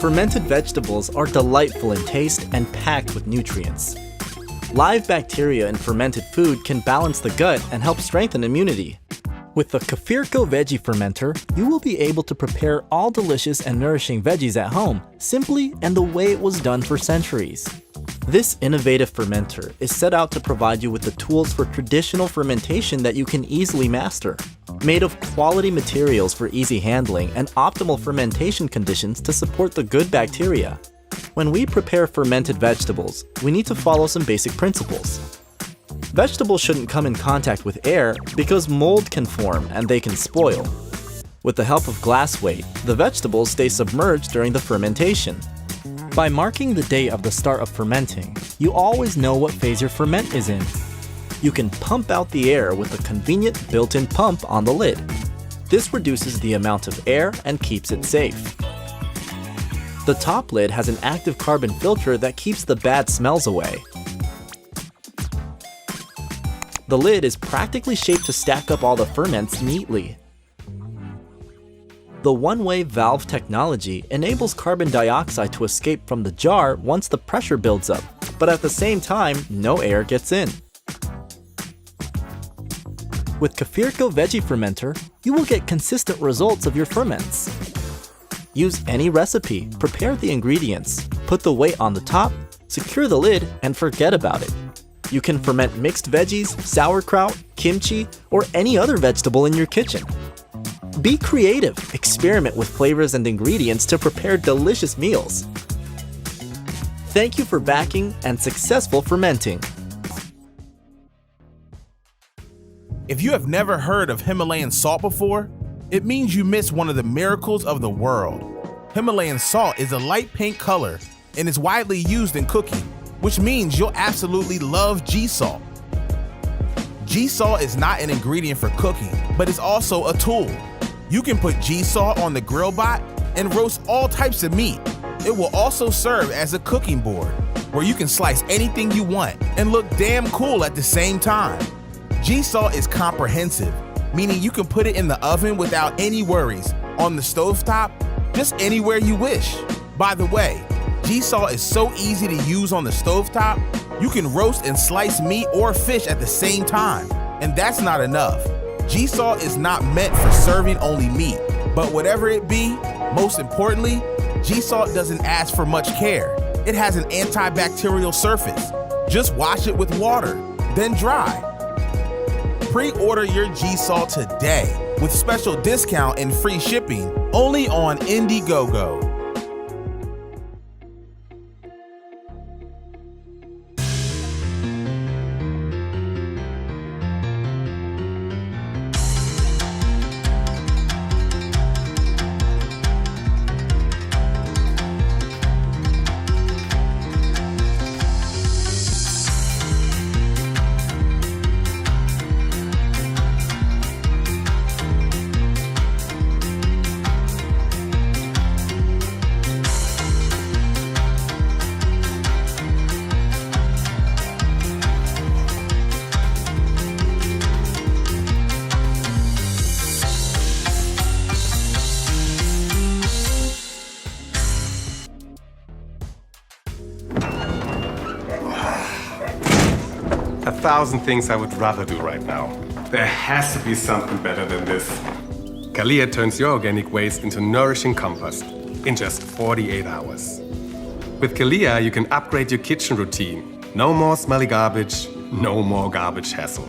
Fermented vegetables are delightful in taste and packed with nutrients. Live bacteria in fermented food can balance the gut and help strengthen immunity. With the Kefiro Veggie fermenter, you will be able to prepare all delicious and nourishing veggies at home, simply and the way it was done for centuries. This innovative fermenter is set out to provide you with the tools for traditional fermentation that you can easily master. Made of quality materials for easy handling and optimal fermentation conditions to support the good bacteria. When we prepare fermented vegetables, we need to follow some basic principles. Vegetables shouldn't come in contact with air because mold can form and they can spoil. With the help of glass weight, the vegetables stay submerged during the fermentation. By marking the date of the start of fermenting, you always know what phase your ferment is in. You can pump out the air with a convenient built-in pump on the lid. This reduces the amount of air and keeps it safe. The top lid has an active carbon filter that keeps the bad smells away. The lid is practically shaped to stack up all the ferments neatly. The one-way valve technology enables carbon dioxide to escape from the jar once the pressure builds up, but at the same time, no air gets in. With Kefiro Veggie fermenter, you will get consistent results of your ferments. Use any recipe, prepare the ingredients, put the weight on the top, secure the lid, and forget about it. You can ferment mixed veggies, sauerkraut, kimchi, or any other vegetable in your kitchen. Be creative, experiment with flavors and ingredients to prepare delicious meals. Thank you for backing and successful fermenting. If you have never heard of Himalayan salt before, it means you missed one of the miracles of the world. Himalayan salt is a light pink color and is widely used in cooking, which means you'll absolutely love G-salt. G-salt is not an ingredient for cooking, but it's also a tool. You can put G-salt on the grill bot and roast all types of meat. It will also serve as a cooking board, where you can slice anything you want and look damn cool at the same time. G-salt is comprehensive, meaning you can put it in the oven without any worries, on the stovetop, just anywhere you wish. By the way, G-salt is so easy to use on the stovetop, you can roast and slice meat or fish at the same time. And that's not enough. G-salt is not meant for serving only meat, but whatever it be, most importantly, G-salt doesn't ask for much care. It has an antibacterial surface. Just wash it with water, then dry. Pre-order your G-salt today with special discount and free shipping only on Indiegogo. A thousand things I would rather do right now. There has to be something better than this. Kalea turns your organic waste into nourishing compost in just 48 hours. With Kalea, you can upgrade your kitchen routine. No more smelly garbage, no more garbage hassle.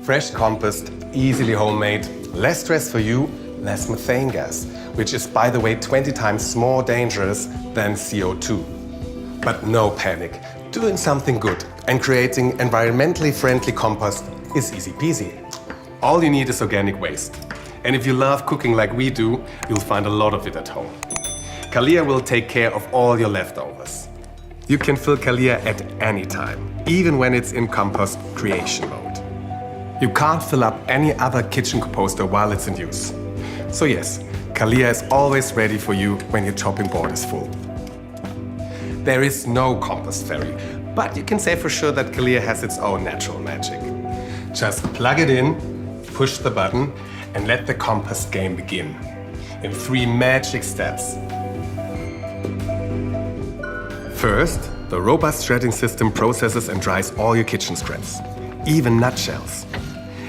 Fresh compost, easily homemade, less stress for you, less methane gas, which is, by the way, 20 times more dangerous than CO2. But no panic. Doing something good and creating environmentally friendly compost is easy peasy. All you need is organic waste. And if you love cooking like we do, you'll find a lot of it at home. Kalea will take care of all your leftovers. You can fill Kalea at any time, even when it's in compost creation mode. You can't fill up any other kitchen composter while it's in use. So yes, Kalea is always ready for you when your chopping board is full. There is no compost fairy, but you can say for sure that Kalea has its own natural magic. Just plug it in, push the button, and let the compost game begin. In 3 magic steps. First, the robust shredding system processes and dries all your kitchen scraps, even nutshells.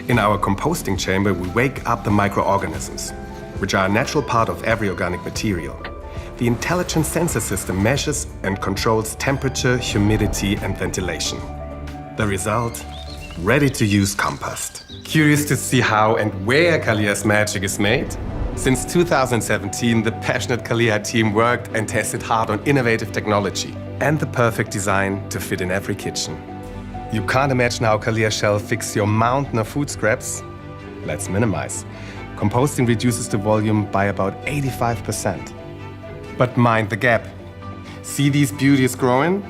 In our composting chamber, we wake up the microorganisms, which are a natural part of every organic material. The intelligent sensor system measures and controls temperature, humidity, and ventilation. The result? Ready-to-use compost. Curious to see how and where Kalea's magic is made? Since 2017, the passionate Kalea team worked and tested hard on innovative technology and the perfect design to fit in every kitchen. You can't imagine how Kalea shall fix your mountain of food scraps? Let's minimize. Composting reduces the volume by about 85%. But mind the gap. See these beauties growing?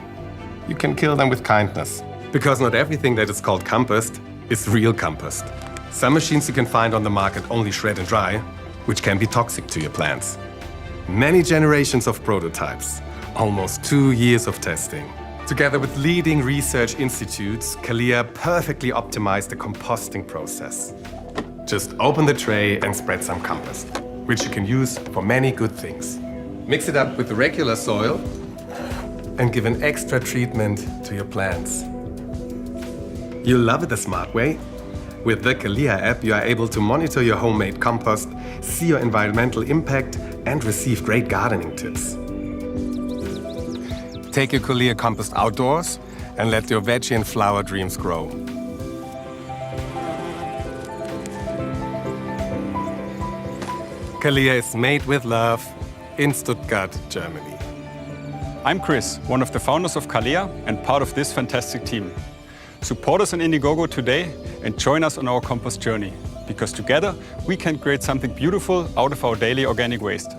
You can kill them with kindness. Because not everything that is called compost is real compost. Some machines you can find on the market only shred and dry, which can be toxic to your plants. Many generations of prototypes, almost 2 years of testing. Together with leading research institutes, Kalea perfectly optimized the composting process. Just open the tray and spread some compost, which you can use for many good things. Mix it up with the regular soil and give an extra treatment to your plants. You'll love it the smart way. With the Kalea app, you are able to monitor your homemade compost, see your environmental impact, and receive great gardening tips. Take your Kalea compost outdoors and let your veggie and flower dreams grow. Kalea is made with love in Stuttgart, Germany. I'm Chris, one of the founders of Kalea and part of this fantastic team. Support us on Indiegogo today and join us on our compost journey, because together we can create something beautiful out of our daily organic waste.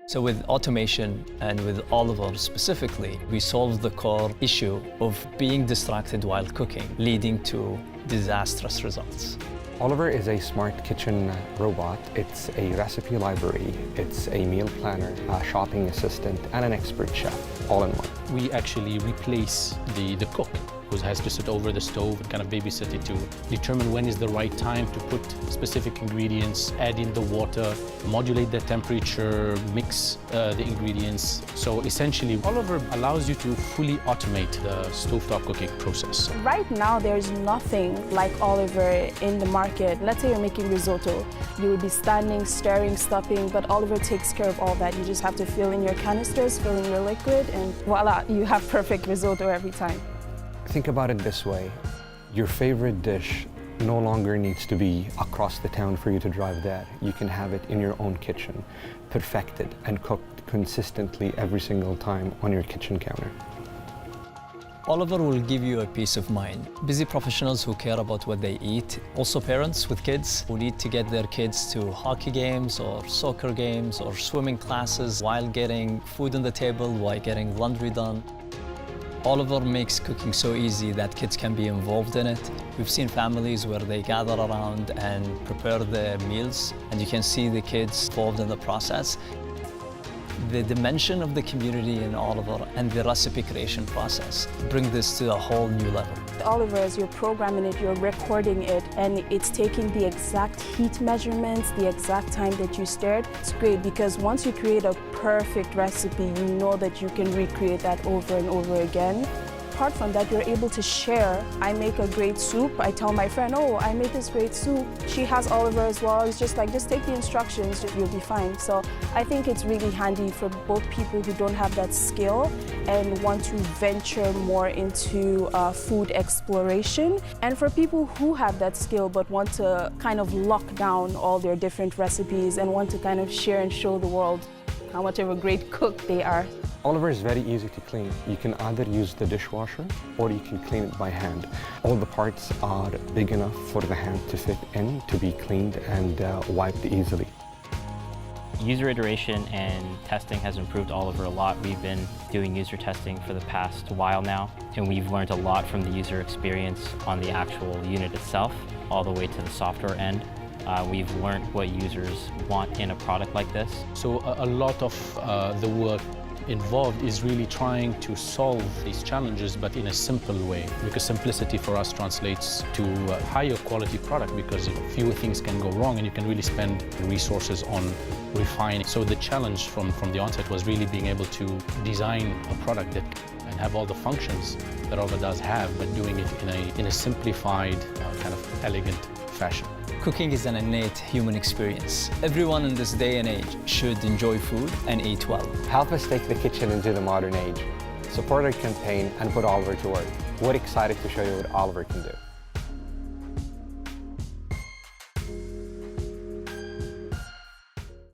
So with automation and with Oliver specifically, we solved the core issue of being distracted while cooking, leading to disastrous results. Oliver is a smart kitchen robot. It's a recipe library, it's a meal planner, a shopping assistant, and an expert chef, all in one. We actually replace the cook, who has to sit over the stove and kind of babysit it to determine when is the right time to put specific ingredients, add in the water, modulate the temperature, mix the ingredients. So essentially, Oliver allows you to fully automate the stovetop cooking process. Right now, there's nothing like Oliver in the market. Let's say you're making risotto. You would be standing, stirring, stuffing, but Oliver takes care of all that. You just have to fill in your canisters, fill in your liquid, and voila, you have perfect risotto every time. Think about it this way. Your favorite dish no longer needs to be across the town for you to drive there. You can have it in your own kitchen, perfected and cooked consistently every single time on your kitchen counter. Oliver will give you a peace of mind. Busy professionals who care about what they eat, also parents with kids who need to get their kids to hockey games or soccer games or swimming classes while getting food on the table, while getting laundry done. Oliver makes cooking so easy that kids can be involved in it. We've seen families where they gather around and prepare the meals, and you can see the kids involved in the process. The dimension of the community in Oliver and the recipe creation process bring this to a whole new level. Oliver, as you're programming it, you're recording it, and it's taking the exact heat measurements, the exact time that you stirred. It's great because once you create a perfect recipe, you know that you can recreate that over and over again. Apart from that, you're able to share. I make a great soup. I tell my friend, oh, I made this great soup. She has Oliver as well. It's just like, just take the instructions, you'll be fine. So I think it's really handy for both people who don't have that skill and want to venture more into food exploration, and for people who have that skill but want to kind of lock down all their different recipes and want to kind of share and show the world how much of a great cook they are. Oliver is very easy to clean. You can either use the dishwasher or you can clean it by hand. All the parts are big enough for the hand to fit in, to be cleaned and wiped easily. User iteration and testing has improved Oliver a lot. We've been doing user testing for the past while now, and we've learned a lot from the user experience on the actual unit itself, all the way to the software end. We've learned what users want in a product like this. So a lot of the work involved is really trying to solve these challenges, but in a simple way, because simplicity for us translates to a higher quality product, because fewer things can go wrong and you can really spend resources on refining. So the challenge from the onset was really being able to design a product that and have all the functions that Rava does have, but doing it in a simplified, kind of elegant fashion. Cooking is an innate human experience. Everyone in this day and age should enjoy food and eat well. Help us take the kitchen into the modern age. Support our campaign and put Oliver to work. We're excited to show you what Oliver can do.